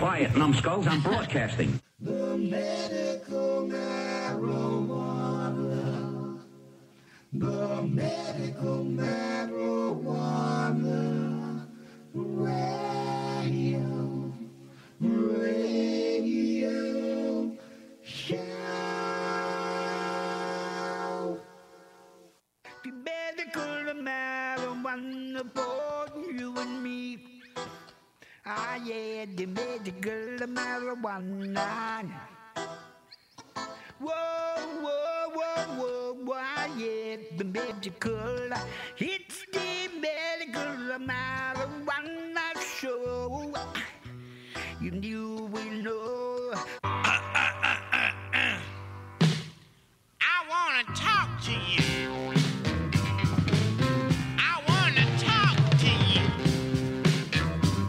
Quiet, numbskulls, I'm broadcasting. The medical marijuana. The medical marijuana. Radio show. The medical marijuana for you and me. Ah, yeah, the medical marijuana. Whoa, whoa, whoa, whoa, whoa, ah, yeah, the medical. It's the medical marijuana show. You will know. I want to talk to you. I want to talk to you.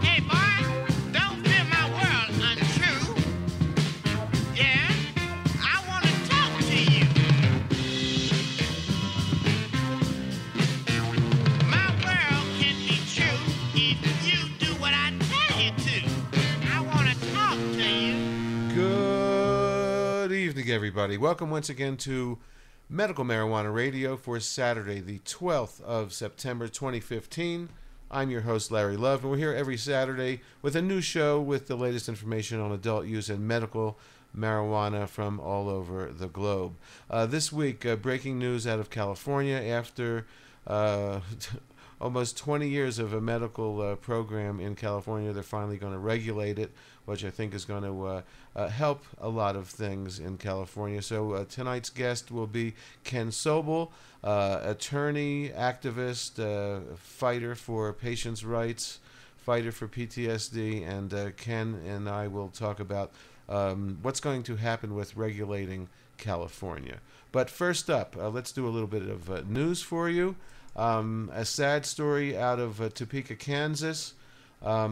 Hey, boy, don't feel my world untrue. Yeah, I want to talk to you. My world can be true if you do what I tell you to. I want to talk to you. Good evening, everybody. Welcome once again to Medical Marijuana Radio for Saturday, the 12th of September, 2015. I'm your host, Larry Love, and we're here every Saturday with a new show with the latest information on adult use and medical marijuana from all over the globe. This week, breaking news out of California after almost 20 years of a medical program in California. They're finally going to regulate it, which I think is going to help a lot of things in California. So tonight's guest will be Ken Sobel, attorney, activist, fighter for patients' rights, fighter for PTSD, and Ken and I will talk about what's going to happen with regulating California. But first up, let's do a little bit of news for you. A sad story out of Topeka, Kansas. A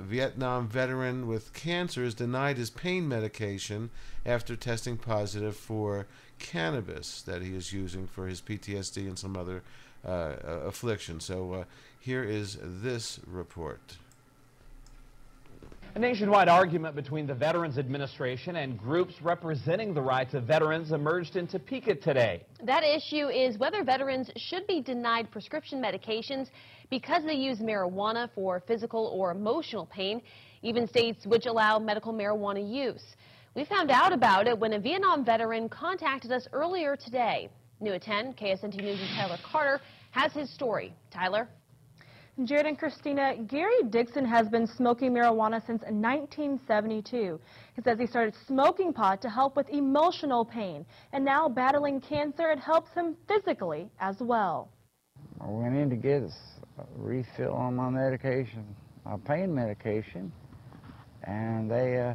Vietnam veteran with cancer is denied his pain medication after testing positive for cannabis that he is using for his PTSD and some other affliction. So here is this report. A nationwide argument between the Veterans Administration and groups representing the rights of veterans emerged in Topeka today. That issue is whether veterans should be denied prescription medications because they use marijuana for physical or emotional pain, even states which allow medical marijuana use. We found out about it when a Vietnam veteran contacted us earlier today. New at 10, KSNT News' Tyler Carter has his story. Tyler? Jared and Christina, Gary Dixon has been smoking marijuana since 1972. He says he started smoking pot to help with emotional pain, and now battling cancer, it helps him physically as well. I went in to get a refill on my medication, my pain medication, and they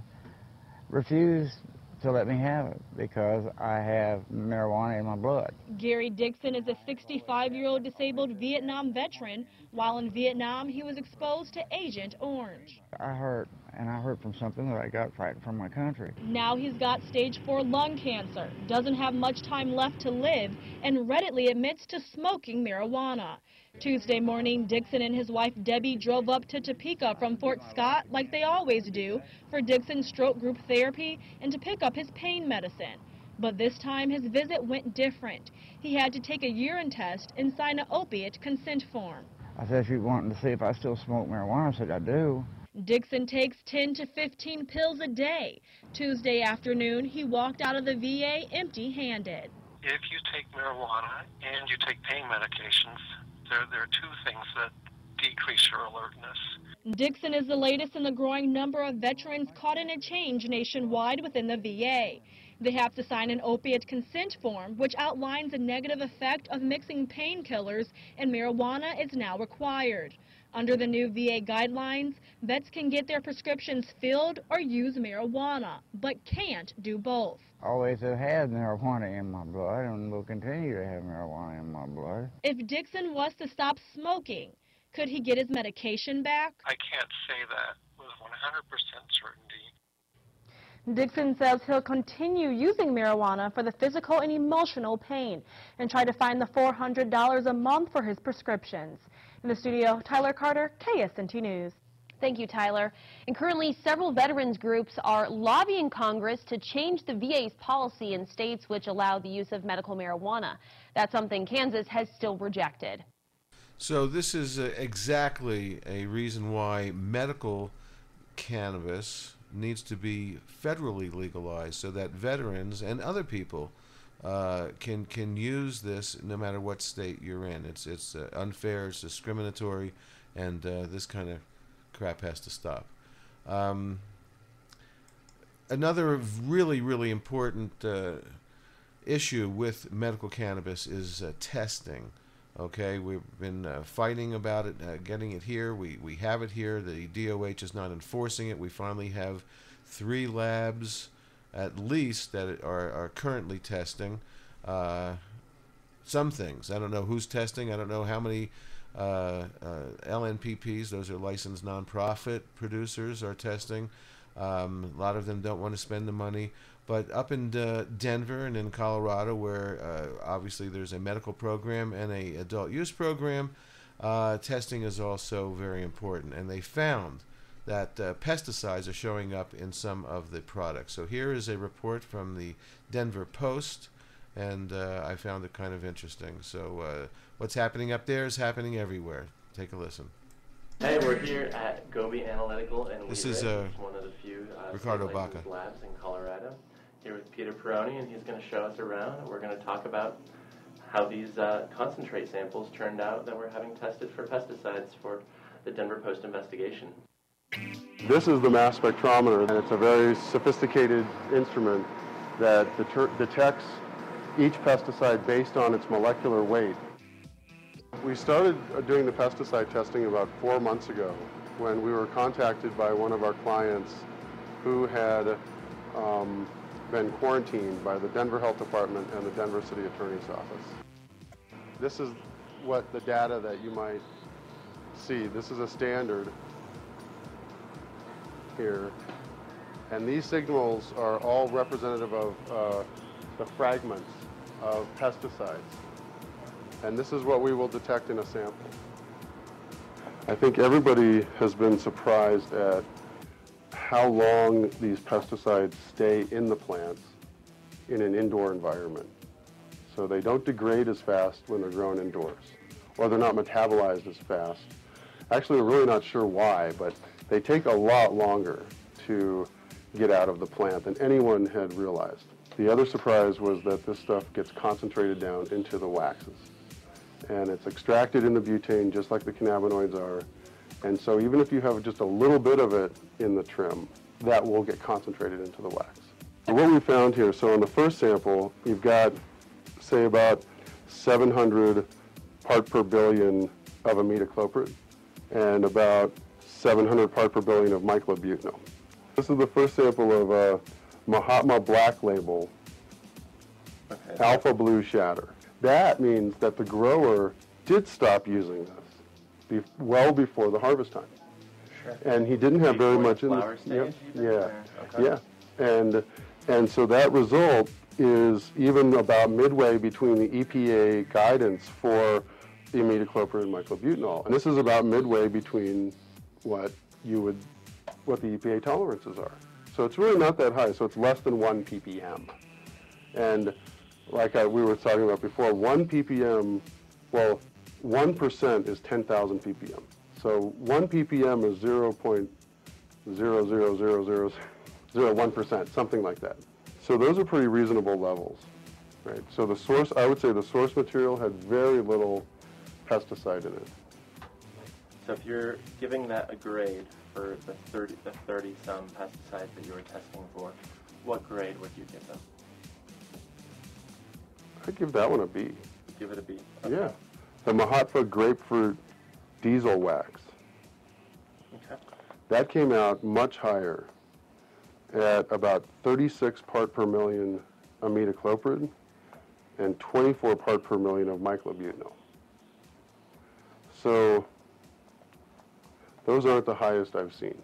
refused to let me have it because I have marijuana in my blood. Gary Dixon is a 65-year-old disabled Vietnam veteran. While in Vietnam, he was exposed to Agent Orange. I heard from something that I got right from my country. Now he's got stage 4 lung cancer, doesn't have much time left to live, and readily admits to smoking marijuana. Tuesday morning, Dixon and his wife Debbie drove up to Topeka from Fort Scott, like they always do, for Dixon's stroke group therapy and to pick up his pain medicine. But this time his visit went different. He had to take a urine test and sign an opiate consent form. I said, "You wanting to see if I still smoke marijuana?" I said, "I do." Dixon takes 10 to 15 pills a day. Tuesday afternoon, he walked out of the VA empty-handed. If you take marijuana and you take pain medications, there are two things that decrease your alertness. Dixon is the latest in the growing number of veterans caught in a change nationwide within the VA. They have to sign an opiate consent form, which outlines the negative effect of mixing painkillers, and marijuana is now required. Under the new VA guidelines, vets can get their prescriptions filled or use marijuana, but can't do both. Always have had marijuana in my blood and will continue to have marijuana in my blood. If Dixon was to stop smoking, could he get his medication back? I can't say that with 100% certainty. Dixon says he'll continue using marijuana for the physical and emotional pain and try to find the $400 a month for his prescriptions. In the studio, Tyler Carter, KSNT News. Thank you, Tyler. And currently, several veterans groups are lobbying Congress to change the VA's policy in states which allow the use of medical marijuana. That's something Kansas has still rejected. So this is exactly a reason why medical cannabis needs to be federally legalized, so that veterans and other people can use this no matter what state you're in. It's unfair, it's discriminatory, and this kind of crap has to stop. Another really important issue with medical cannabis is testing. Okay, we've been fighting about it, getting it here. We have it here. The DOH is not enforcing it. We finally have 3 labs at least that are currently testing some things. I don't know who's testing. I don't know how many LNPPs, those are licensed nonprofit producers, are testing. A lot of them don't want to spend the money. But up in Denver and in Colorado, where obviously there's a medical program and an adult use program, testing is also very important. And they found that pesticides are showing up in some of the products. So here is a report from the Denver Post, and I found it kind of interesting. So what's happening up there is happening everywhere. Take a listen. Hey, we're here at Gobi Analytical, and this is one of the few Ricardo Baca labs in Colorado. Here with Peter Peroni, and he's going to show us around. We're going to talk about how these concentrate samples turned out that we're having tested for pesticides for the Denver Post investigation. This is the mass spectrometer, and it's a very sophisticated instrument that detects each pesticide based on its molecular weight. We started doing the pesticide testing about 4 months ago when we were contacted by one of our clients who had been quarantined by the Denver Health Department and the Denver City Attorney's Office. This is what the data that you might see. This is a standard here, and these signals are all representative of the fragments of pesticides, and this is what we will detect in a sample. I think everybody has been surprised at how long these pesticides stay in the plants in an indoor environment. So they don't degrade as fast when they're grown indoors, or they're not metabolized as fast. Actually, we're really not sure why, but they take a lot longer to get out of the plant than anyone had realized. The other surprise was that this stuff gets concentrated down into the waxes, and it's extracted in the butane just like the cannabinoids are. And so even if you have just a little bit of it in the trim, that will get concentrated into the wax. So what we found here, so on the first sample, you've got, say, about 700 part per billion of imidacloprid and about 700 part per billion of myclobutanol. This is the first sample of Mahatma Black Label Alpha Blue Shatter. That means that the grower did stop using this well before the harvest time. Sure. And he didn't have very much in the stage. Yeah. And so that result is even about midway between the EPA guidance for the imidacloprid and myclobutanol. And this is about midway between what the EPA tolerances are. So it's really not that high. So it's less than 1 ppm. And like we were talking about before, 1 ppm, well, 1% is 10,000 ppm. So 1 ppm is 0.00001%, something like that. So those are pretty reasonable levels, right? So the source, I would say the source material had very little pesticide in it. So if you're giving that a grade for the 30-some pesticides that you were testing for, what grade would you give them? I'd give that one a B. Give it a B. Okay. Yeah. The Mahatma grapefruit diesel wax. Okay. That came out much higher at about 36 part per million imidacloprid and 24 part per million of myclobutanol. So those aren't the highest I've seen.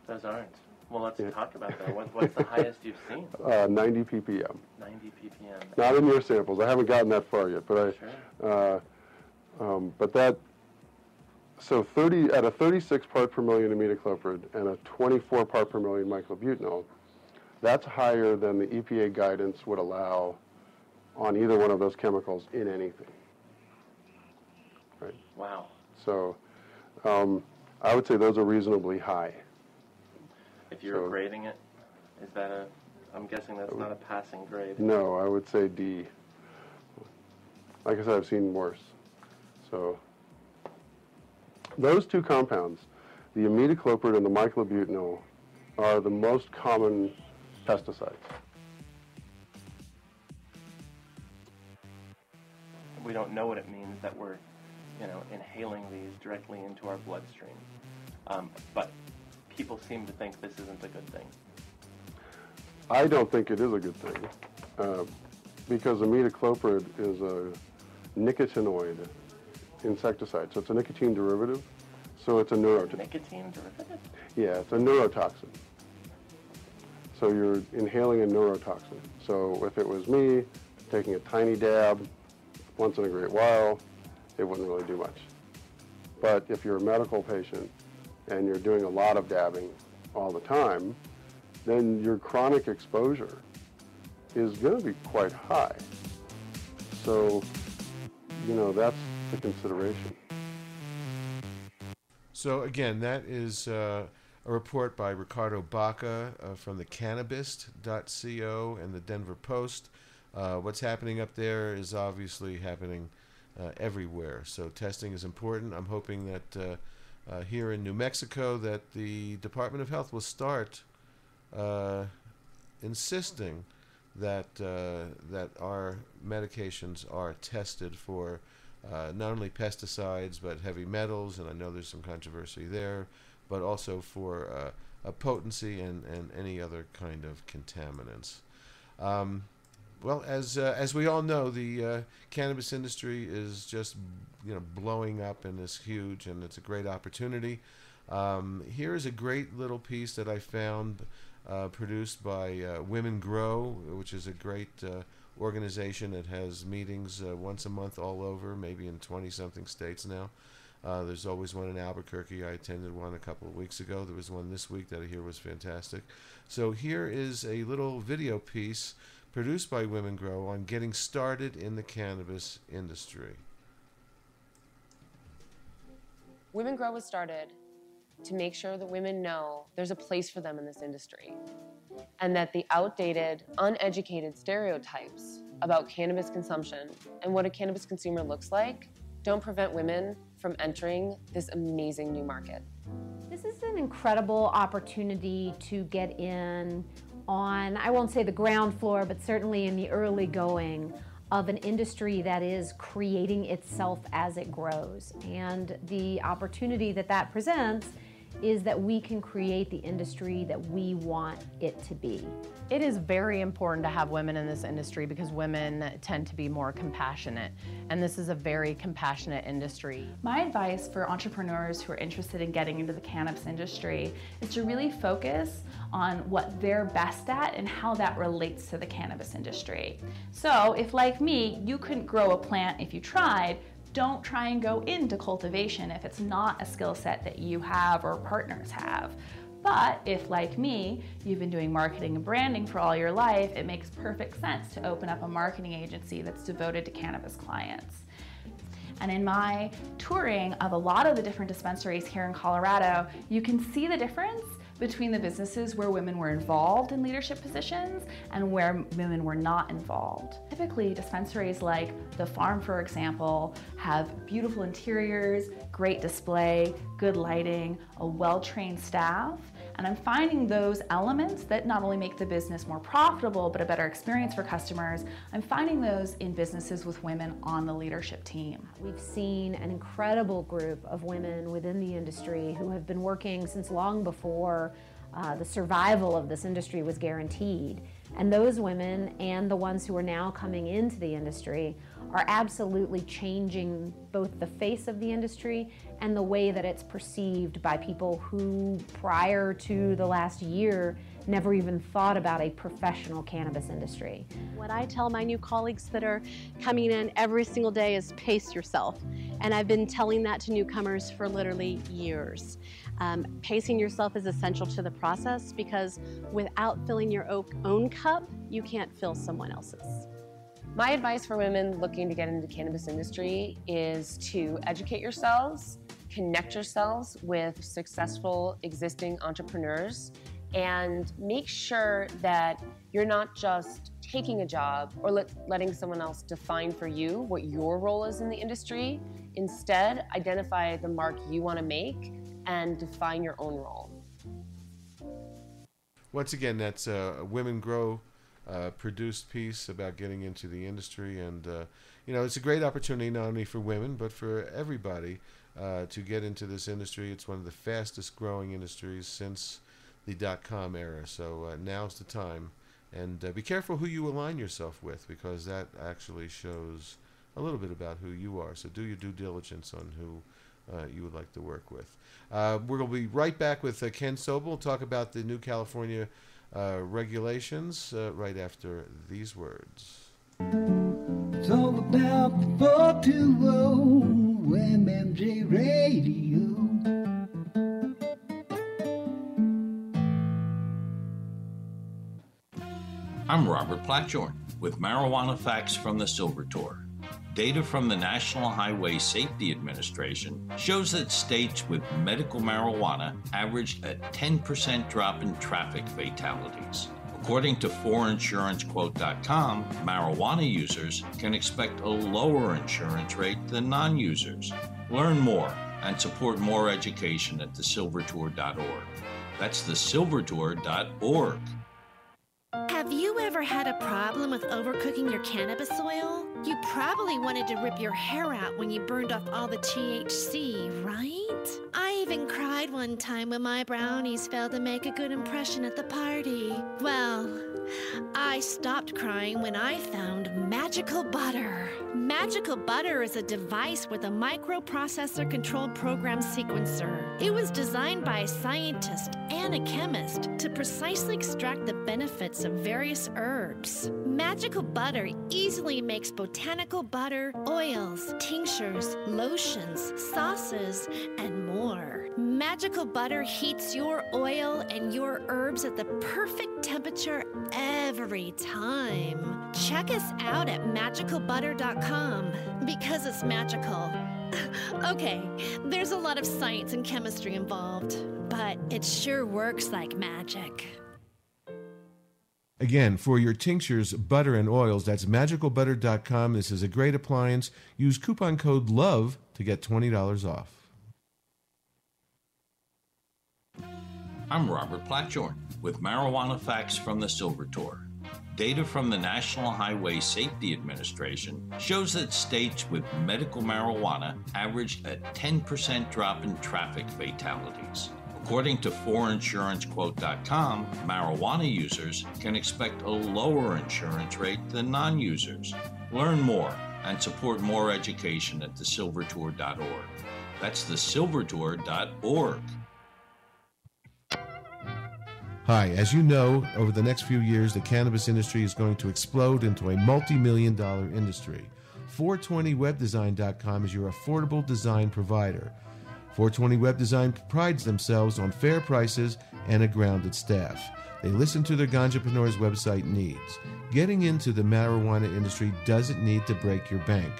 Those aren't. Well, let's talk about that. What's the highest you've seen? 90 ppm. 90 ppm. Not in your samples. I haven't gotten that far yet, but Sure. But that So at a 36 part per million imidacloprid and a 24 part per million myclobutanol, that's higher than the EPA guidance would allow on either one of those chemicals in anything. Right? Wow. So I would say those are reasonably high. If you're grading it, is that I'm guessing that's not a passing grade. No, I would say D. Like I said, I've seen worse. So those two compounds, the imidacloprid and the myclobutanol, are the most common pesticides. We don't know what it means that we're, inhaling these directly into our bloodstream. But people seem to think this isn't a good thing. I don't think it is a good thing, because imidacloprid is a nicotinoid insecticide, so it's a nicotine derivative, so it's a neurotoxin. Nicotine derivative? Yeah, it's a neurotoxin. So you're inhaling a neurotoxin. So if it was me taking a tiny dab once in a great while, it wouldn't really do much. But if you're a medical patient and you're doing a lot of dabbing all the time, then your chronic exposure is going to be quite high. So, that's the consideration. So again, that is a report by Ricardo Baca from the Cannabis.co and the Denver Post. What's happening up there is obviously happening everywhere. So testing is important. I'm hoping that here in New Mexico that the Department of Health will start insisting that our medications are tested for not only pesticides but heavy metals, and I know there's some controversy there, but also for potency and any other kind of contaminants. Well, as we all know, the cannabis industry is just blowing up and is huge, and it's a great opportunity. Here is a great little piece that I found produced by Women Grow, which is a great organization that has meetings once a month all over, maybe in 20-something states now. There's always one in Albuquerque. I attended one a couple of weeks ago. There was one this week that I hear was fantastic. So here is a little video piece produced by Women Grow on getting started in the cannabis industry. Women Grow was started to make sure that women know there's a place for them in this industry, and that the outdated, uneducated stereotypes about cannabis consumption and what a cannabis consumer looks like don't prevent women from entering this amazing new market. This is an incredible opportunity to get in on, I won't say the ground floor, but certainly in the early going of an industry that is creating itself as it grows. And the opportunity that presents is that we can create the industry that we want it to be. It is very important to have women in this industry because women tend to be more compassionate, and this is a very compassionate industry. My advice for entrepreneurs who are interested in getting into the cannabis industry is to really focus on what they're best at and how that relates to the cannabis industry. So if, like me, you couldn't grow a plant if you tried, don't try and go into cultivation if it's not a skill set that you have or partners have. But if, like me, you've been doing marketing and branding for all your life, it makes perfect sense to open up a marketing agency that's devoted to cannabis clients. And in my touring of a lot of the different dispensaries here in Colorado, you can see the difference between the businesses where women were involved in leadership positions and where women were not involved. Typically, dispensaries like The Farm, for example, have beautiful interiors, great display, good lighting, a well-trained staff, and I'm finding those elements that not only make the business more profitable but a better experience for customers, I'm finding those in businesses with women on the leadership team. We've seen an incredible group of women within the industry who have been working since long before the survival of this industry was guaranteed. And those women and the ones who are now coming into the industry are absolutely changing both the face of the industry and the way that it's perceived by people who, prior to the last year, never even thought about a professional cannabis industry. What I tell my new colleagues that are coming in every single day is pace yourself. And I've been telling that to newcomers for literally years. Pacing yourself is essential to the process because without filling your own cup, you can't fill someone else's. My advice for women looking to get into the cannabis industry is to educate yourselves, connect yourselves with successful existing entrepreneurs, and make sure that you're not just taking a job or letting someone else define for you what your role is in the industry. Instead, identify the mark you want to make and define your own role. Once again, that's a Women Grow produced piece about getting into the industry, and you know, it's a great opportunity not only for women but for everybody to get into this industry. It's one of the fastest growing industries since the .com era, so now's the time. And be careful who you align yourself with, because that actually shows a little bit about who you are. So do your due diligence on who you would like to work with. We're going to be right back with Ken Sobel, talk about the new California regulations right after these words. It's all about the 420 MMJ Radio. I'm Robert Platjorn with Marijuana Facts from the Silver Tour. Data from the National Highway Safety Administration shows that states with medical marijuana averaged a 10% drop in traffic fatalities. According to ForInsuranceQuote.com, marijuana users can expect a lower insurance rate than non-users. Learn more and support more education at thesilvertour.org. That's thesilvertour.org. Have you ever had a problem with overcooking your cannabis oil? You probably wanted to rip your hair out when you burned off all the THC, right? I even cried one time when my brownies failed to make a good impression at the party. Well, I stopped crying when I found Magical Butter. Magical Butter is a device with a microprocessor-controlled program sequencer. It was designed by a scientist and a chemist to precisely extract the benefits of various herbs. Magical Butter easily makes botanical butter, oils, tinctures, lotions, sauces, and more. Magical Butter heats your oil and your herbs at the perfect temperature every time. Check us out at magicalbutter.com because it's magical. Okay, there's a lot of science and chemistry involved, but it sure works like magic. Again, for your tinctures, butter, and oils, that's magicalbutter.com. This is a great appliance. Use coupon code LOVE to get $20 off. I'm Robert Platjorn with Marijuana Facts from the Silver Tour. Data from the National Highway Safety Administration shows that states with medical marijuana averaged a 10% drop in traffic fatalities. According to ForInsuranceQuote.com, marijuana users can expect a lower insurance rate than non-users. Learn more and support more education at thesilvertour.org. That's thesilvertour.org. Hi, as you know, over the next few years, the cannabis industry is going to explode into a multi-million-dollar industry. 420webdesign.com is your affordable design provider. 420 Web Design prides themselves on fair prices and a grounded staff. They listen to their ganjapreneurs' website needs. Getting into the marijuana industry doesn't need to break your bank.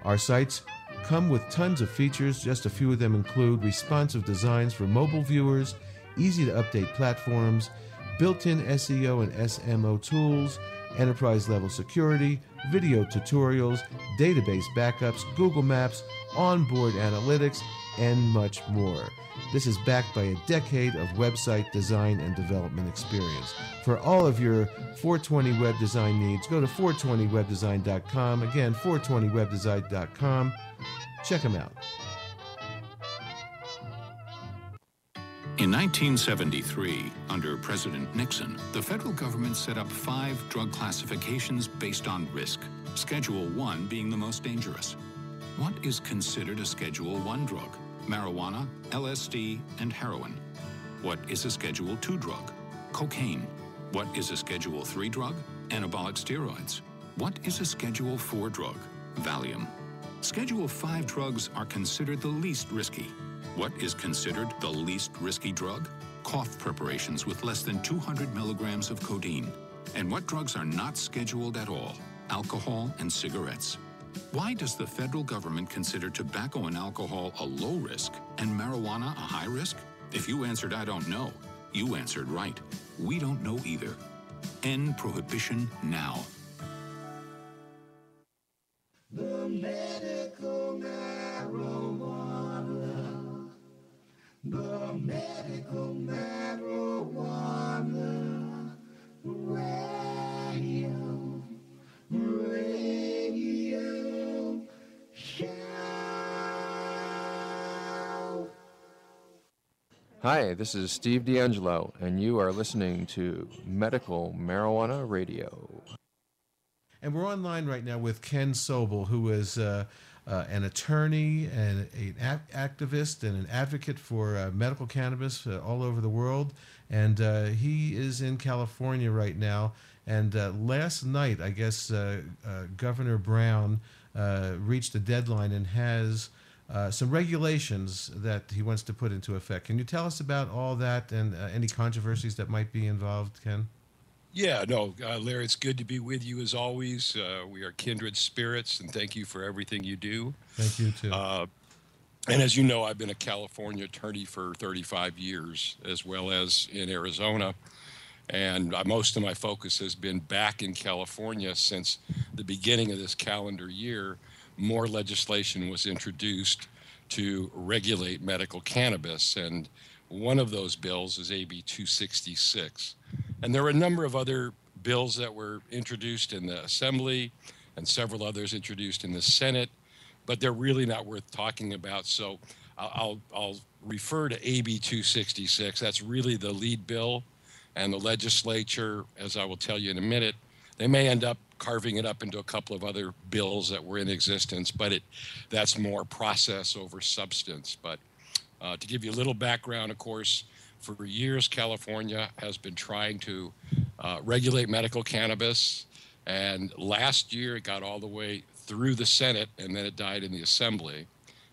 Our sites come with tons of features. Just a few of them include responsive designs for mobile viewers, easy to update platforms, built-in SEO and SMO tools, enterprise-level security, video tutorials, database backups, Google Maps, onboard analytics, and much more. This is backed by a decade of website design and development experience. For all of your 420 web design needs, go to 420webdesign.com. Again, 420webdesign.com. Check them out. In 1973, under President Nixon, the federal government set up 5 drug classifications based on risk, Schedule 1 being the most dangerous. What is considered a Schedule 1 drug? marijuana, LSD, and heroin. What is a Schedule II drug? Cocaine. What is a Schedule III drug? Anabolic steroids. What is a Schedule IV drug? Valium. Schedule V drugs are considered the least risky. What is considered the least risky drug? Cough preparations with less than 200 milligrams of codeine. And what drugs are not scheduled at all? Alcohol and cigarettes. Why does the federal government consider tobacco and alcohol a low risk and marijuana a high risk? If you answered I don't know, you answered right. We don't know either. End prohibition now. The medical marijuana. The medical marijuana. Radio. Radio. Show. Hi, this is Steve D'Angelo, and you are listening to Medical Marijuana Radio. And we're online right now with Ken Sobel, who is an attorney and an activist and an advocate for medical cannabis all over the world. And he is in California right now. And last night, I guess, Governor Brown reached a deadline and has some regulations that he wants to put into effect. Can you tell us about all that and any controversies that might be involved, Ken? Yeah, no, Larry, it's good to be with you as always. We are kindred spirits, and thank you for everything you do. Thank you, too. And as you know, I've been a California attorney for 35 years, as well as in Arizona. And most of my focus has been back in California since the beginning of this calendar year. More legislation was introduced to regulate medical cannabis, and one of those bills is AB 266. And there were a number of other bills that were introduced in the Assembly and several others introduced in the Senate, but they're really not worth talking about. So I'll refer to AB 266. That's really the lead bill, and the legislature, as I will tell you in a minute, they may end up carving it up into a couple of other bills that were in existence, but that's more process over substance. But to give you a little background, of course, for years, California has been trying to regulate medical cannabis, and last year it got all the way through the Senate, and then it died in the Assembly.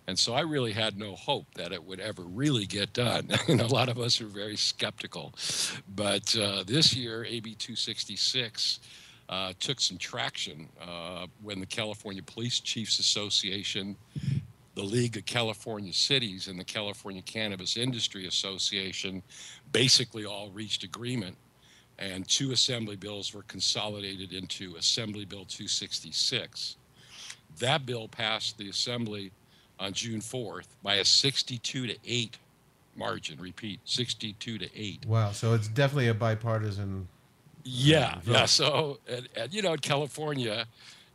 And so I really had no hope that it would ever really get done. And a lot of us are very skeptical. But this year, AB 266 took some traction when the California Police Chiefs Association, the League of California Cities, and the California Cannabis Industry Association basically all reached agreement, and two assembly bills were consolidated into Assembly Bill 266. That bill passed the Assembly on June 4th by a 62-8 margin. Repeat, 62-8. Wow, so it's definitely a bipartisan Yeah, vote. yeah. So, and, you know, in California,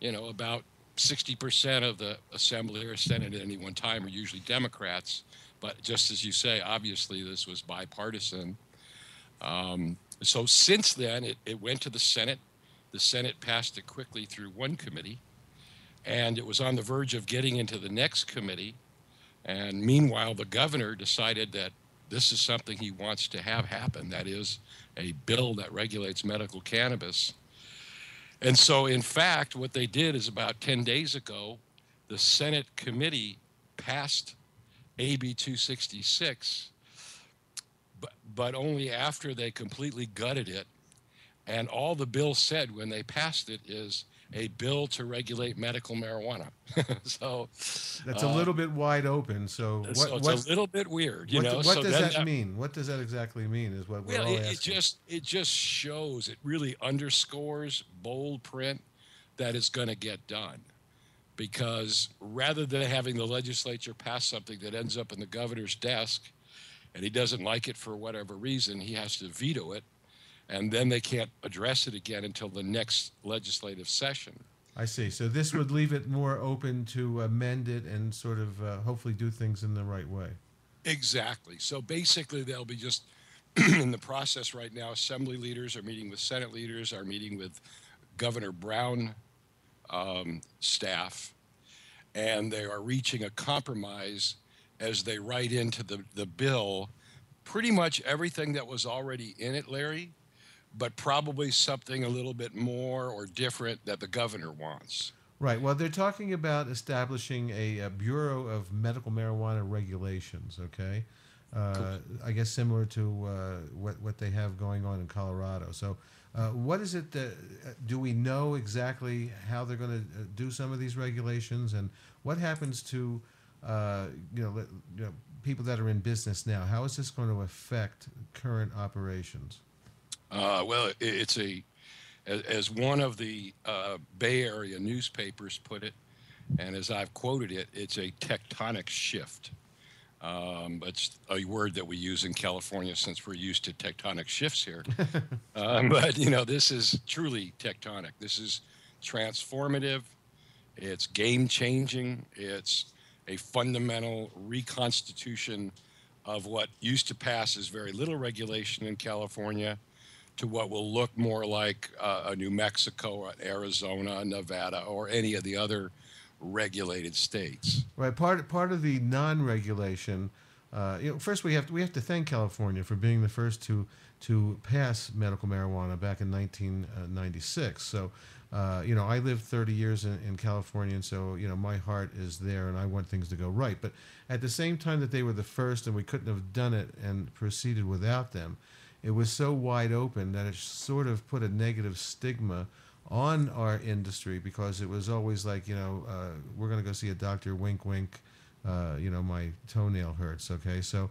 you know, about 60% of the Assembly or Senate at any one time are usually Democrats. But just as you say, obviously this was bipartisan. So since then, it went to the Senate. The Senate passed it quickly through one committee, and it was on the verge of getting into the next committee. And meanwhile, the governor decided that this is something he wants to have happen. That is a bill that regulates medical cannabis. And so, in fact, what they did is about 10 days ago, the Senate committee passed AB 266, but only after they completely gutted it. And all the bill said when they passed it is a bill to regulate medical marijuana. So that's a little bit wide open. So it's a little bit weird, you know. What does that mean? What does that exactly mean? Is what we're all asking. It just shows, it really underscores, bold print, that it's going to get done. Because rather than having the legislature pass something that ends up in the governor's desk, and he doesn't like it for whatever reason, he has to veto it, and then they can't address it again until the next legislative session. I see. So this would leave it more open to amend it and sort of hopefully do things in the right way. Exactly. So basically they'll be just in the process right now. Assembly leaders are meeting with Senate leaders, are meeting with Governor Brown staff, and they are reaching a compromise as they write into the bill pretty much everything that was already in it, Larry, but probably something a little bit more or different that the governor wants. Right. Well, they're talking about establishing a Bureau of Medical Marijuana Regulations. Okay, I guess similar to what they have going on in Colorado. So, what is it that do we know exactly how they're going to do some of these regulations, and what happens to people that are in business now? How is this going to affect current operations? Well, it's as one of the Bay Area newspapers put it, and as I've quoted it, it's a tectonic shift. It's a word that we use in California since we're used to tectonic shifts here. But, this is truly tectonic. This is transformative. It's game-changing. It's a fundamental reconstitution of what used to pass as very little regulation in California to what will look more like a New Mexico, or Arizona, Nevada, or any of the other regulated states. Right. Part of the non-regulation. First we have to thank California for being the first to pass medical marijuana back in 1996. So, I lived 30 years in California, and so my heart is there, and I want things to go right. But at the same time that they were the first, and we couldn't have done it and proceeded without them, it was so wide open that it sort of put a negative stigma on our industry, because it was always like, we're going to go see a doctor, wink, wink, my toenail hurts, okay? So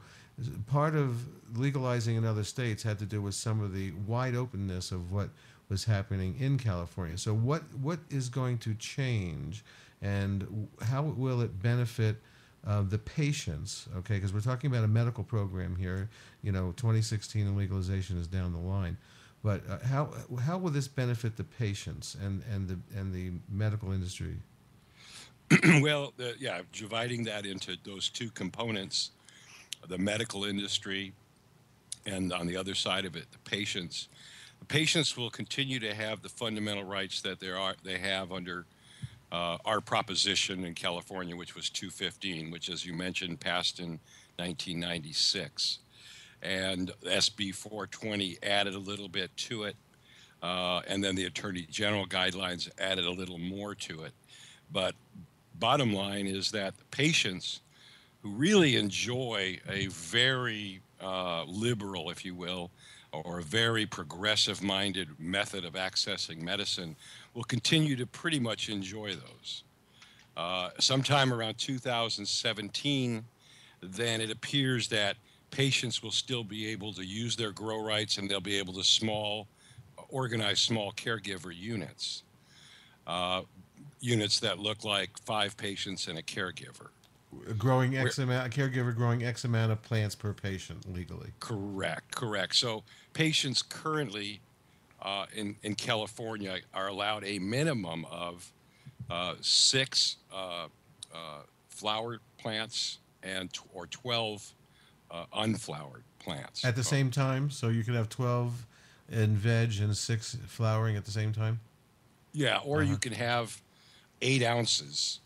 part of legalizing in other states had to do with some of the wide openness of what was happening in California. So what is going to change, and how will it benefit the patients, okay? Because we're talking about a medical program here. 2016 and legalization is down the line, but how will this benefit the patients and the medical industry? Well, dividing that into those two components, the medical industry, and on the other side of it, the patients. The patients will continue to have the fundamental rights that they have under our proposition in California, which was 215, which, as you mentioned, passed in 1996. And SB 420 added a little bit to it, and then the Attorney General guidelines added a little more to it. But bottom line is that the patients who really enjoy a very liberal, if you will, or a very progressive-minded method of accessing medicine will continue to pretty much enjoy those. Sometime around 2017, then it appears that patients will still be able to use their grow rights, and they'll be able to organize small caregiver units, units that look like 5 patients and a caregiver. A caregiver growing X amount of plants per patient legally. Correct. So patients currently in California are allowed a minimum of 6 flowered plants or 12 unflowered plants. At the same time? So you could have 12 in veg and 6 flowering at the same time? Yeah, or you can have 8 ounces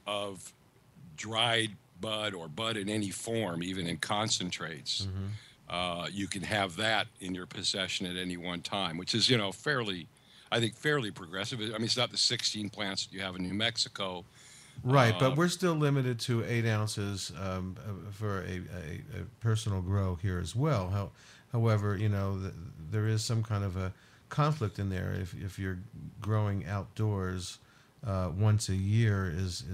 of dried bud or bud in any form, even in concentrates. You can have that in your possession at any one time, which is, fairly progressive. I mean, it's not the 16 plants that you have in New Mexico. Right, but we're still limited to 8 ounces for a personal grow here as well. However, there is some kind of a conflict in there. If you're growing outdoors once a year, is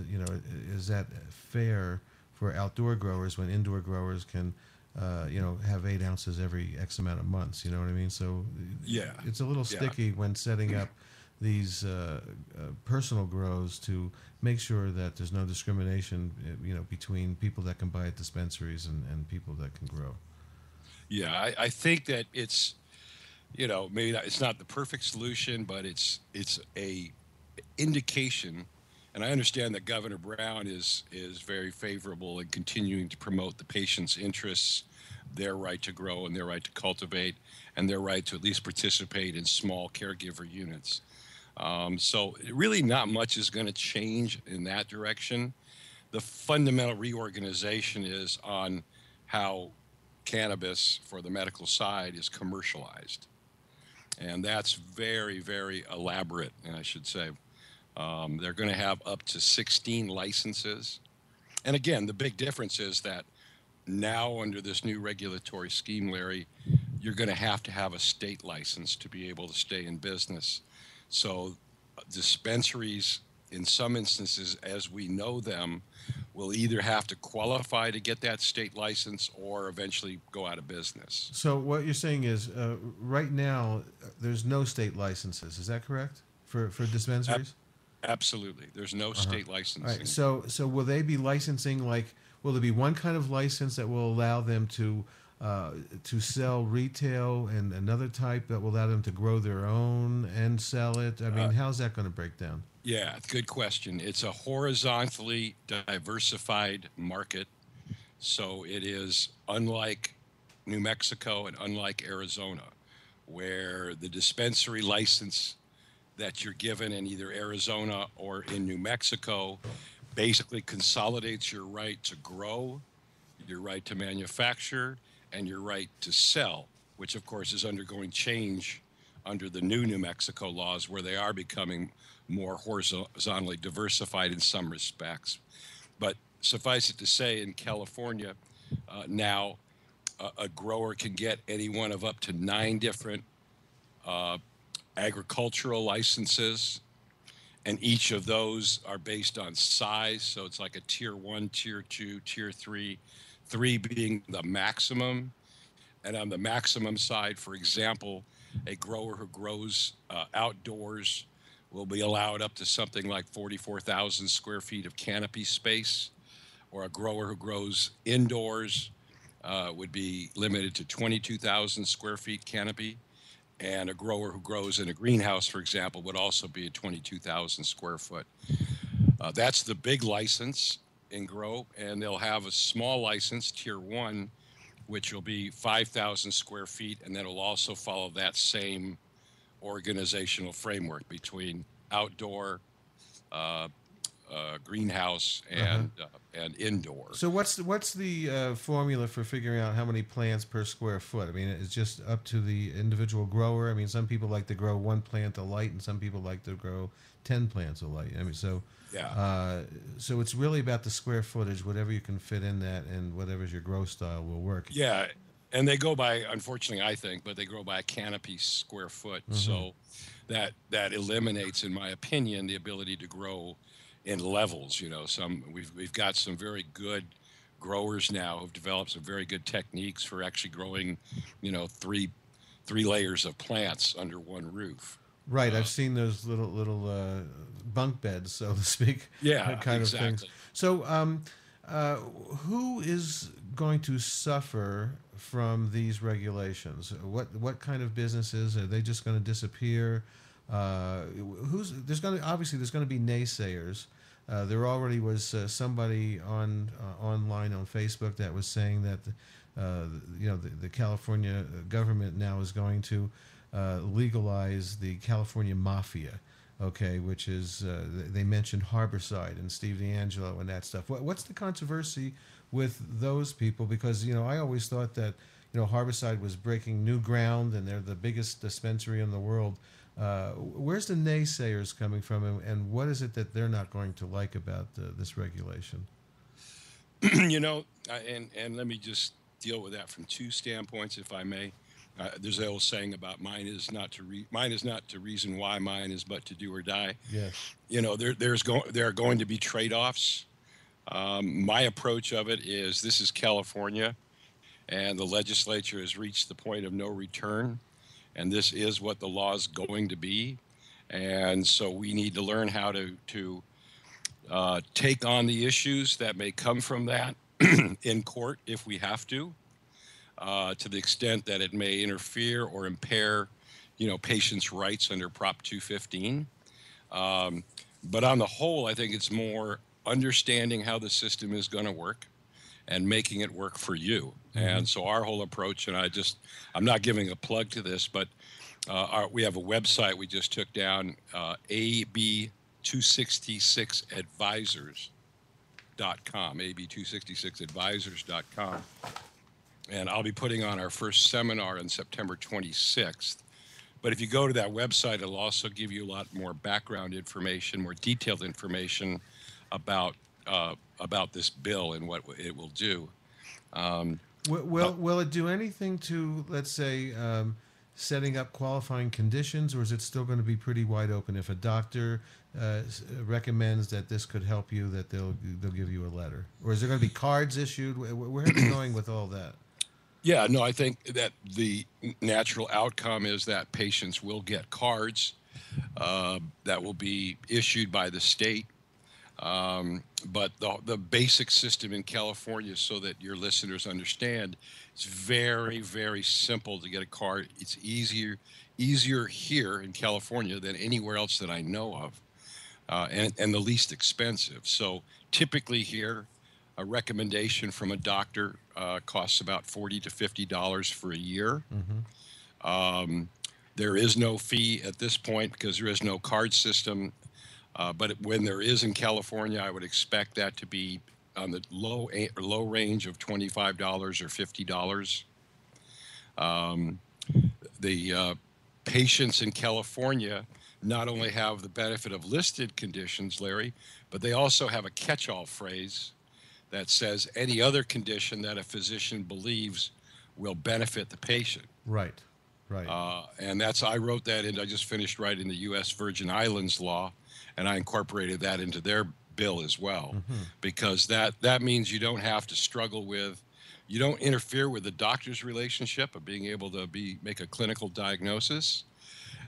that fair for outdoor growers when indoor growers can have 8 ounces every X amount of months? You know what I mean? So it's a little sticky when setting up these personal grows to make sure that there's no discrimination, between people that can buy at dispensaries and people that can grow. Yeah, I think that it's, maybe it's not the perfect solution, but it's a indication, and I understand that Governor Brown is very favorable in continuing to promote the patient's interests, their right to grow and their right to cultivate, and their right to at least participate in small caregiver units. So really not much is going to change in that direction, the fundamental reorganization is on how cannabis for the medical side is commercialized. And that's very, very elaborate, I should say. They're going to have up to 16 licenses. And again, the big difference is that now under this new regulatory scheme, Larry, you're going to have a state license to be able to stay in business. So dispensaries, in some instances, as we know them, will either have to qualify to get that state license or eventually go out of business. So what you're saying is, right now, there's no state licenses. Is that correct for dispensaries? Absolutely. There's no state licensing. All right. So will they be licensing, like, will there be one kind of license that will allow them to sell retail and another type that will allow them to grow their own and sell it? I mean, how's that going to break down? Yeah, good question. It's a horizontally diversified market. So it is unlike New Mexico and unlike Arizona, where the dispensary license that you're given in either Arizona or in New Mexico basically consolidates your right to grow, your right to manufacture, and your right to sell, which of course is undergoing change under the New Mexico laws, where they are becoming more horizontally diversified in some respects. But suffice it to say, in California, now a grower can get any one of up to 9 different agricultural licenses, and each of those are based on size. So it's like a tier 1, tier 2, tier 3, 3 being the maximum. And on the maximum side, for example, a grower who grows outdoors will be allowed up to something like 44,000 square feet of canopy space, or a grower who grows indoors would be limited to 22,000 square feet canopy, and a grower who grows in a greenhouse, for example, would also be a 22,000 square foot. That's the big license in grow, and they'll have a small license, tier 1, which will be 5,000 square feet, and then will also follow that same organizational framework between outdoor, greenhouse, and indoor. So what's the formula for figuring out how many plants per square foot? I mean, it's just up to the individual grower. I mean, some people like to grow 1 plant a light, and some people like to grow 10 plants a light. I mean, so yeah. So it's really about the square footage. Whatever you can fit in that, and whatever's your grow style will work. Yeah, and they go by, unfortunately, I think, but they grow by a canopy square foot. So that eliminates, in my opinion, the ability to grow in levels. You know, we've got some very good growers now who've developed some very good techniques for actually growing, you know, three layers of plants under one roof. Right, I've seen those little bunk beds, so to speak. Yeah, kind exactly. of things. So, who is going to suffer from these regulations? What kind of businesses are they just going to disappear? There's going to be naysayers. There already was somebody online on Facebook that was saying that the California government now is going to legalize the California Mafia, okay, which is they mentioned Harborside and Steve D'Angelo and that stuff. What's the controversy with those people? Because I always thought that Harborside was breaking new ground and they're the biggest dispensary in the world. Where's the naysayers coming from, and what is it that they're not going to like about this regulation? And let me just deal with that from 2 standpoints, if I may. There's an old saying about mine is not to reason why, mine is but to do or die. Yes. There are going to be trade-offs. My approach of it is, this is California, and the legislature has reached the point of no return, and this is what the law is going to be. And so we need to learn how to take on the issues that may come from that in court if we have to the extent that it may interfere or impair, patients' rights under Prop 215. But on the whole, I think it's more understanding how the system is going to work and making it work for you. And so our whole approach, and I'm not giving a plug to this, but we have a website we just took down, AB266 Advisors. ab266advisors.com, ab266advisors.com. And I'll be putting on our first seminar on September 26th. But if you go to that website, it'll also give you a lot more background information, more detailed information about this bill and what it will do. Will it do anything to, let's say, setting up qualifying conditions, or is it still going to be pretty wide open? If a doctor recommends that this could help you, that they'll give you a letter, or is there going to be cards issued? Where are they going with all that? Yeah, no, I think that the natural outcome is that patients will get cards that will be issued by the state. But the basic system in California, so that your listeners understand, it's very, very simple to get a card. It's easier here in California than anywhere else that I know of, and the least expensive. So typically here, a recommendation from a doctor costs about $40 to $50 for a year. There is no fee at this point because there is no card system. But when there is in California, I would expect that to be on the low range of $25 or $50. The patients in California not only have the benefit of listed conditions, Larry, but they also have a catch-all phrase that says any other condition that a physician believes will benefit the patient. Right. And I wrote that in, I just finished writing the U.S. Virgin Islands law, and I incorporated that into their bill as well, because that means you don't have to struggle with, you don't interfere with the doctor's relationship of being able to make a clinical diagnosis,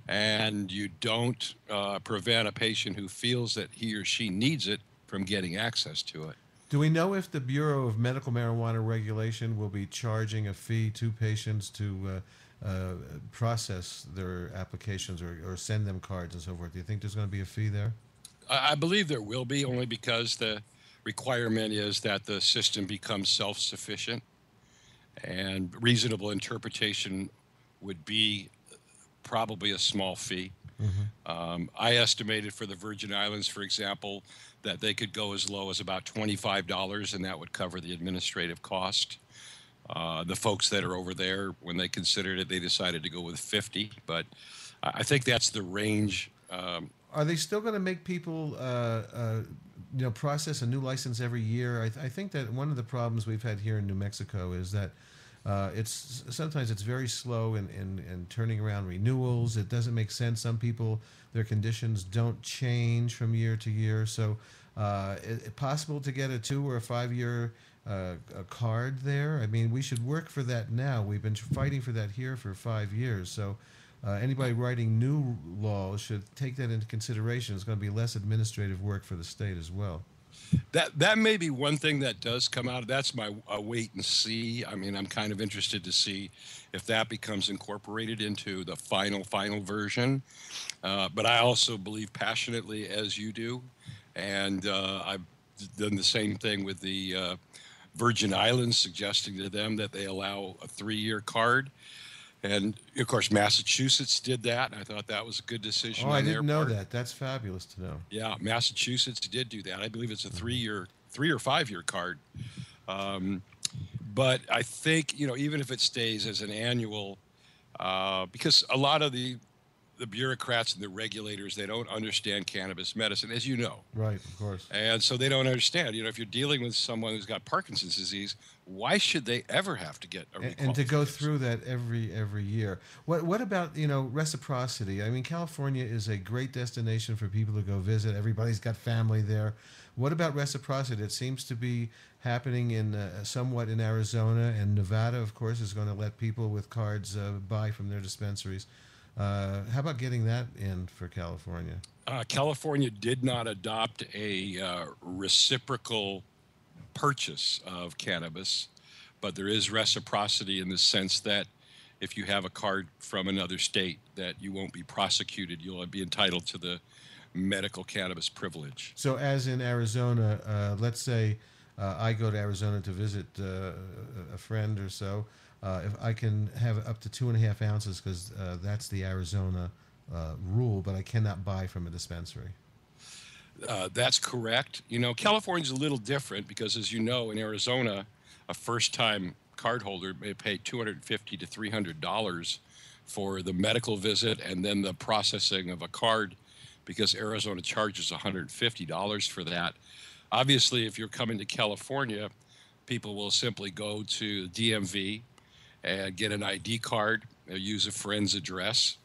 and you don't prevent a patient who feels that he or she needs it from getting access to it. Do we know if the Bureau of Medical Marijuana Regulation will be charging a fee to patients to process their applications or send them cards and so forth? Do you think there's going to be a fee there? I believe there will be, only because the requirement is that the system becomes self-sufficient, and reasonable interpretation would be probably a small fee. I estimated for the Virgin Islands, for example, that they could go as low as about $25, and that would cover the administrative cost. The folks that are over there, when they considered it, they decided to go with 50, but I think that's the range. Are they still going to make people process a new license every year? I think that one of the problems we've had here in New Mexico is that sometimes it's very slow in turning around renewals. It doesn't make sense. Some people, their conditions don't change from year to year. So is it possible to get a 2 or a 5 year a card there? I mean, we should work for that now. We've been fighting for that here for 5 years. So anybody writing new laws should take that into consideration. It's going to be less administrative work for the state as well. That may be one thing that does come out. That's my wait and see. I mean, I'm kind of interested to see if that becomes incorporated into the final version. But I also believe passionately, as you do, and I've done the same thing with the Virgin Islands, suggesting to them that they allow a 3-year card. And of course, Massachusetts did that, and I thought that was a good decision. Oh, I didn't know that. That's fabulous to know. Yeah, Massachusetts did do that. I believe it's a 3 or 5 year card. But I think, even if it stays as an annual, because a lot of the bureaucrats and the regulators, they don't understand cannabis medicine, as you know. Right, of course. And so they don't understand. If you're dealing with someone who's got Parkinson's disease, why should they ever have to get a and to go through that every year? What about reciprocity? I mean, California is a great destination for people to go visit. Everybody's got family there. What about reciprocity? It seems to be happening in somewhat in Arizona, and Nevada, of course, is going to let people with cards buy from their dispensaries. How about getting that in for California? California did not adopt a reciprocal purchase of cannabis, but there is reciprocity in the sense that if you have a card from another state, that you won't be prosecuted. You'll be entitled to the medical cannabis privilege. So as in Arizona, let's say I go to Arizona to visit a friend or so, if I can have up to 2.5 ounces, because that's the Arizona rule, but I cannot buy from a dispensary. That's correct. You know, California's a little different because, as you know, in Arizona, a first-time cardholder may pay $250 to $300 for the medical visit and then the processing of a card, because Arizona charges $150 for that. Obviously, if you're coming to California, people will simply go to the DMV and get an ID card, use a friend's address.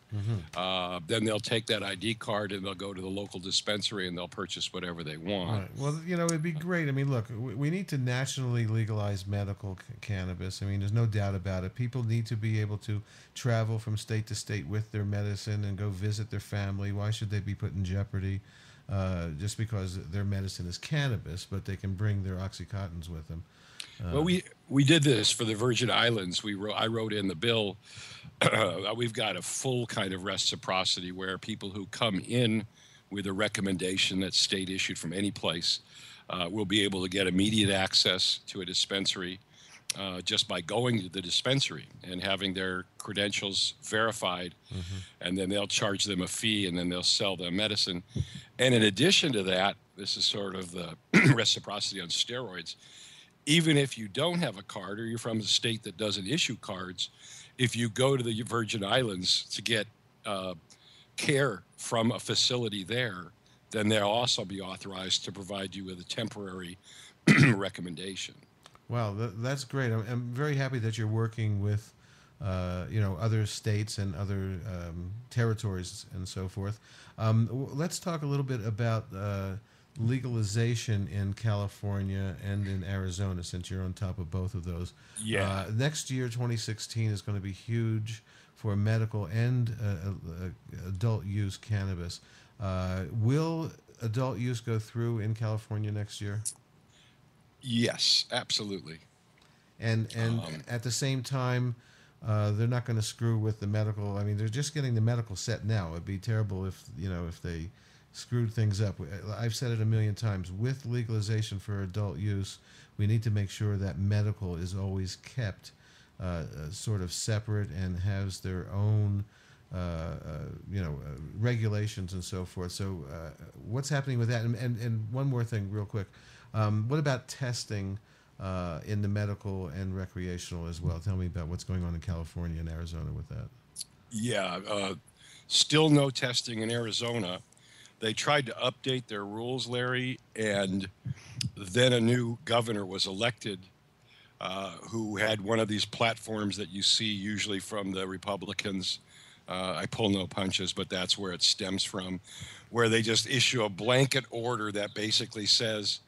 Then they'll take that ID card and they'll go to the local dispensary and they'll purchase whatever they want. Right. Well, you know, it'd be great. I mean, look, we need to nationally legalize medical cannabis. I mean, there's no doubt about it. People need to be able to travel from state to state with their medicine and go visit their family. Why should they be put in jeopardy just because their medicine is cannabis, but they can bring their Oxycontins with them? Well, we did this for the Virgin Islands. I wrote in the bill. We've got a full kind of reciprocity where people who come in with a recommendation that's state issued from any place will be able to get immediate access to a dispensary just by going to the dispensary and having their credentials verified. And then they'll charge them a fee and then they'll sell them medicine. And in addition to that, this is sort of the reciprocity on steroids. Even if you don't have a card or you're from a state that doesn't issue cards, if you go to the Virgin Islands to get care from a facility there, then they'll also be authorized to provide you with a temporary recommendation. Wow, that's great. I'm very happy that you're working with, you know, other states and other territories and so forth. Let's talk a little bit about legalization in California and in Arizona, since you're on top of both of those. Yeah. Next year, 2016, is going to be huge for medical and adult use cannabis. Will adult use go through in California next year? Yes, absolutely. And at the same time, they're not going to screw with the medical. I mean, they're just getting the medical set now. It'd be terrible if, you know, if they screwed things up. I've said it a million times. With legalization for adult use, we need to make sure that medical is always kept sort of separate and has their own, you know, regulations and so forth. So what's happening with that? And one more thing real quick. What about testing in the medical and recreational as well? Tell me about what's going on in California and Arizona with that. Yeah, still no testing in Arizona. They tried to update their rules, Larry, and then a new governor was elected who had one of these platforms that you see usually from the Republicans. I pull no punches, but that's where it stems from, where they just issue a blanket order that basically says,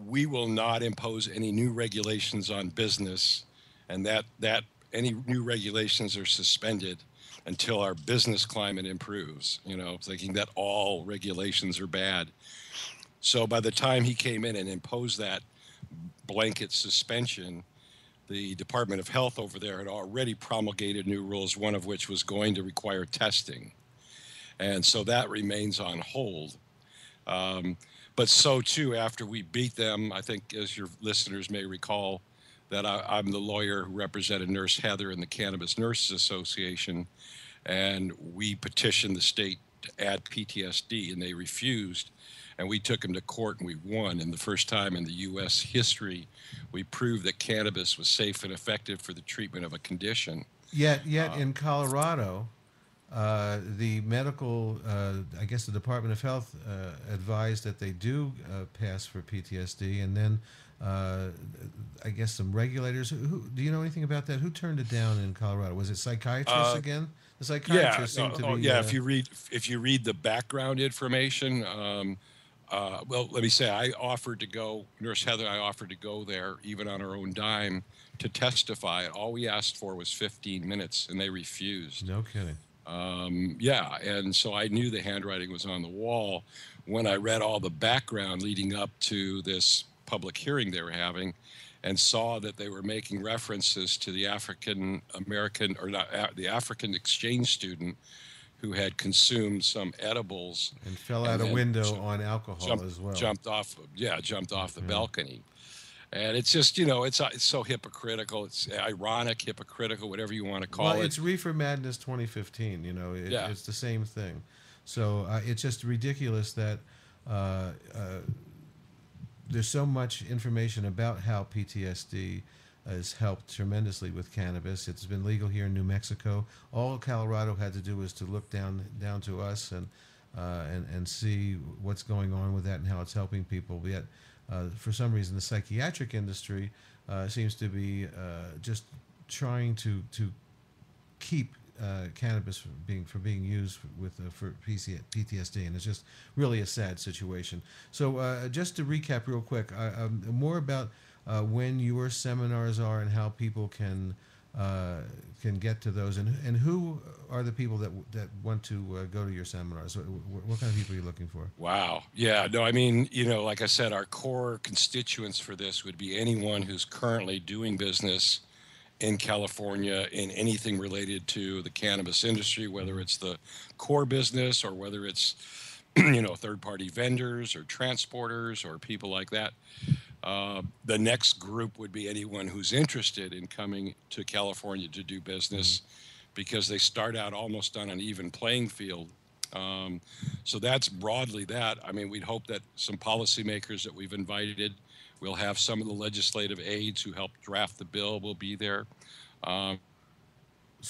we will not impose any new regulations on business, and that any new regulations are suspended until our business climate improves, you know, thinking that all regulations are bad. So by the time he came in and imposed that blanket suspension, the Department of Health over there had already promulgated new rules, one of which was going to require testing. And so that remains on hold. But so too, after we beat them, I think, as your listeners may recall, that I'm the lawyer who represented Nurse Heather in the Cannabis Nurses Association, and we petitioned the state to add PTSD, and they refused. And we took them to court, and we won. And the first time in the U.S. history, we proved that cannabis was safe and effective for the treatment of a condition. Yet in Colorado, the medical, I guess the Department of Health advised that they do pass for PTSD, and then I guess some regulators. Who do you know anything about that? Who turned it down in Colorado? Was it psychiatrists again? The psychiatrists seem to be. Yeah, if you read the background information, well, let me say, I offered to go. Nurse Heather and I offered to go there, even on our own dime, to testify. All we asked for was 15 minutes, and they refused. No kidding. Yeah, and so I knew the handwriting was on the wall when I read all the background leading up to this public hearing they were having, and saw that they were making references to the African American, or not, the African exchange student who had consumed some edibles and fell out a window on alcohol as well. Jumped off the balcony. And it's just, you know, it's so hypocritical. It's ironic, hypocritical, whatever you want to call it. Well, it's Reefer Madness 2015. You know, it's the same thing. So it's just ridiculous that there's so much information about how PTSD has helped tremendously with cannabis. It's been legal here in New Mexico. All Colorado had to do was to look down to us and see what's going on with that and how it's helping people. Yet, for some reason, the psychiatric industry seems to be just trying to keep cannabis from being used for PTSD, and it's just really a sad situation. So just to recap real quick, more about when your seminars are and how people can get to those, and who are the people that want to go to your seminars? What kind of people are you looking for? Wow. Yeah. No, I mean, like I said, our core constituents for this would be anyone who's currently doing business in California in anything related to the cannabis industry, whether it's the core business or whether it's, third-party vendors or transporters or people like that. The next group would be anyone who's interested in coming to California to do business, because they start out almost on an even playing field. So that's broadly that. I mean, we'd hope that some policymakers that we've invited, we'll have some of the legislative aides who helped draft the bill will be there. But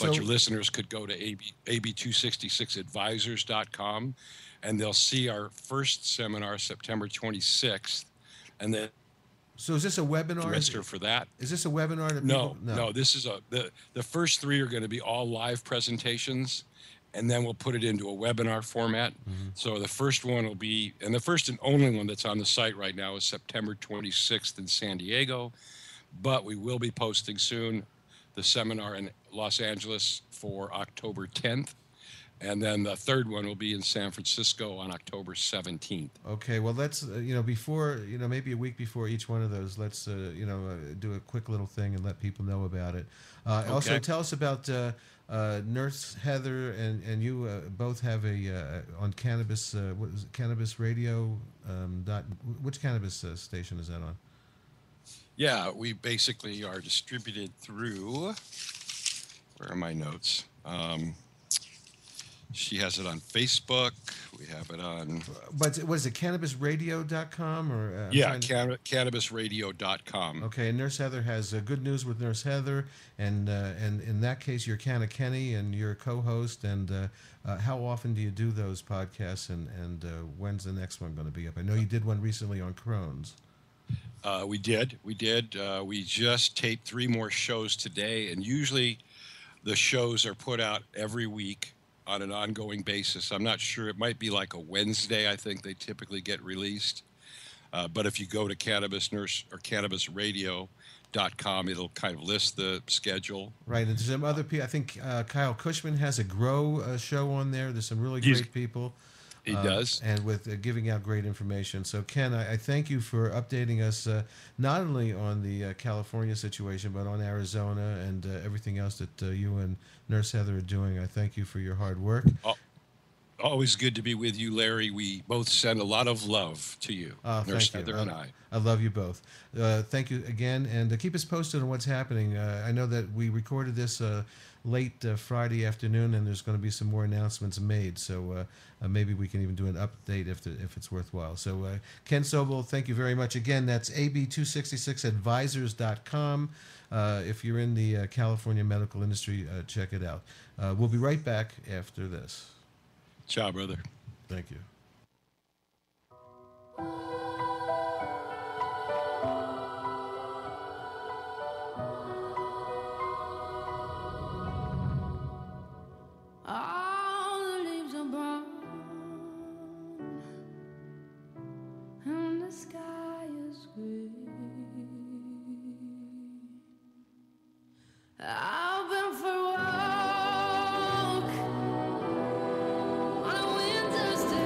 your listeners could go to AB266advisors.com, and they'll see our first seminar September 26th, and then so is this a webinar? Register for that. Is this a webinar? That no. This is the first three are going to be all live presentations, and then we'll put it into a webinar format. So the first one will be, and the first and only one that's on the site right now is September 26th in San Diego, but we will be posting soon the seminar in Los Angeles for October 10th. And then the third one will be in San Francisco on October 17th. Okay, well, let's, before, maybe a week before each one of those, let's, do a quick little thing and let people know about it. Also, tell us about Nurse Heather and you both have on Cannabis, what is it, Cannabis Radio, which cannabis station is that on? Yeah, we basically are distributed through, where are my notes? She has it on Facebook. We have it on... But what is it, cannabisradio.com? Or, cannabisradio.com. Okay, and Nurse Heather has Good News with Nurse Heather, and in that case, you're Canna Kenny, and you're a co-host, and how often do you do those podcasts, and when's the next one going to be up? I know you did one recently on Crohn's. We did. We just taped 3 more shows today, and usually the shows are put out every week on an ongoing basis. I'm not sure. It might be like a Wednesday, I think they typically get released. But if you go to Cannabis Nurse or cannabisradio.com, it'll kind of list the schedule. Right, and there's some other people. I think Kyle Cushman has a Grow show on there. There's some really great people. He does. And with giving out great information. So, Ken, I thank you for updating us not only on the California situation, but on Arizona and everything else that you and Nurse Heather are doing. I thank you for your hard work. Always good to be with you, Larry. We both send a lot of love to you, Nurse Heather and I. I love you both. Thank you again, and keep us posted on what's happening. I know that we recorded this late Friday afternoon, and there's going to be some more announcements made. So maybe we can even do an update if it's worthwhile. So Ken Sobel, thank you very much. Again, that's AB266advisors.com. If you're in the California medical industry, check it out. We'll be right back after this. Ciao, brother. Thank you. All the leaves are brown and the sky is gray. I've been for a walk on a winter's day.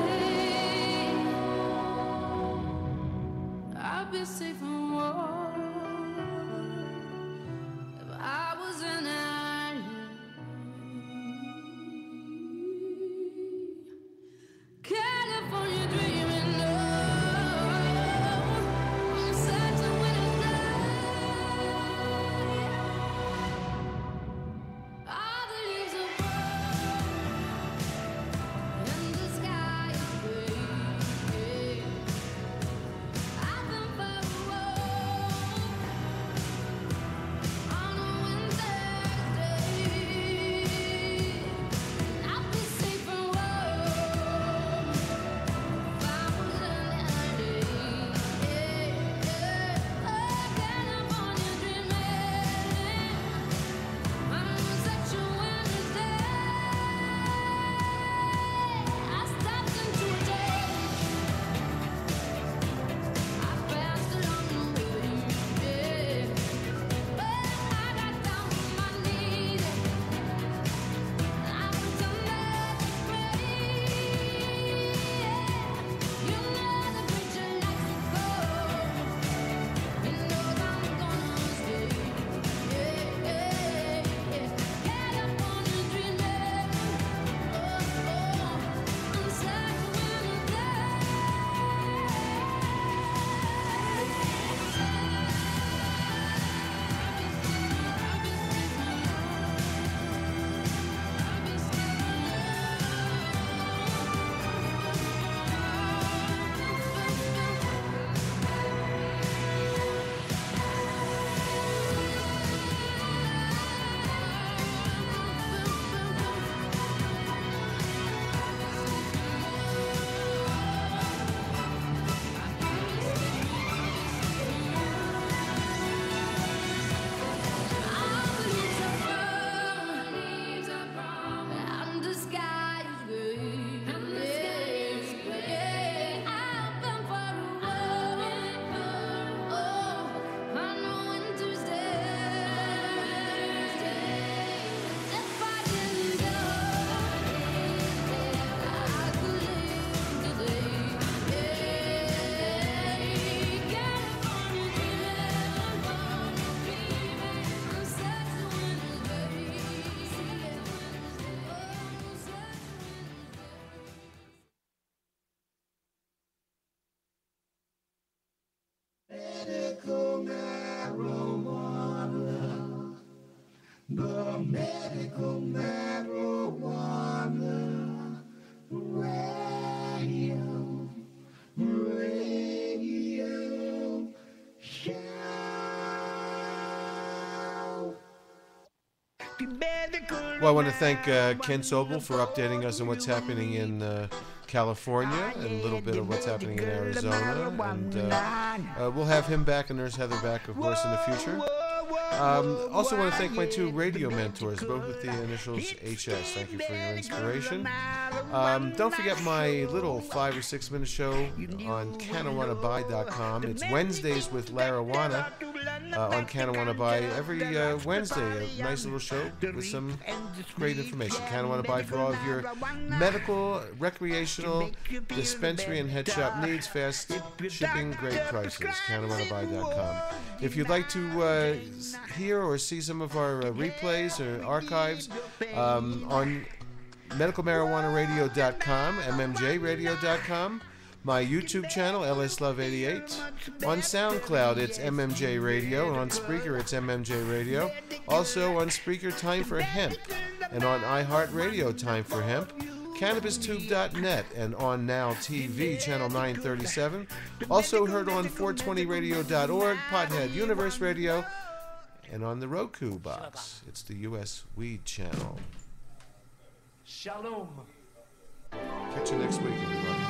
Medical Marijuana Radio Show. Well, I want to thank Ken Sobel for updating us on what's happening in California and a little bit of what's happening in Arizona. And we'll have him back and Nurse Heather back, of course, in the future. Also want to thank my two radio mentors, both with the initials HS. Thank you for your inspiration. Don't forget my little 5 or 6 minute show on CannaWannaBuy.com. It's Wednesdays with Larawana on CannaWannaBuy every Wednesday. A nice little show with some great information. CannaWannaBuy for all of your medical, recreational, dispensary, and head shop needs. Fast shipping, great prices. CannaWannaBuy.com. If you'd like to hear or see some of our replays or archives on medicalmarijuanaradio.com, MMJRadio.com, my YouTube channel, LSLove88. On SoundCloud, it's MMJ Radio, and on Spreaker, it's MMJ Radio. Also on Spreaker, Time for Hemp, and on iHeartRadio, Time for Hemp. CannabisTube.net and on Now TV, channel 937. Also heard on 420radio.org, Pothead Universe Radio, and on the Roku box. It's the U.S. Weed Channel. Shalom. Catch you next week, everybody.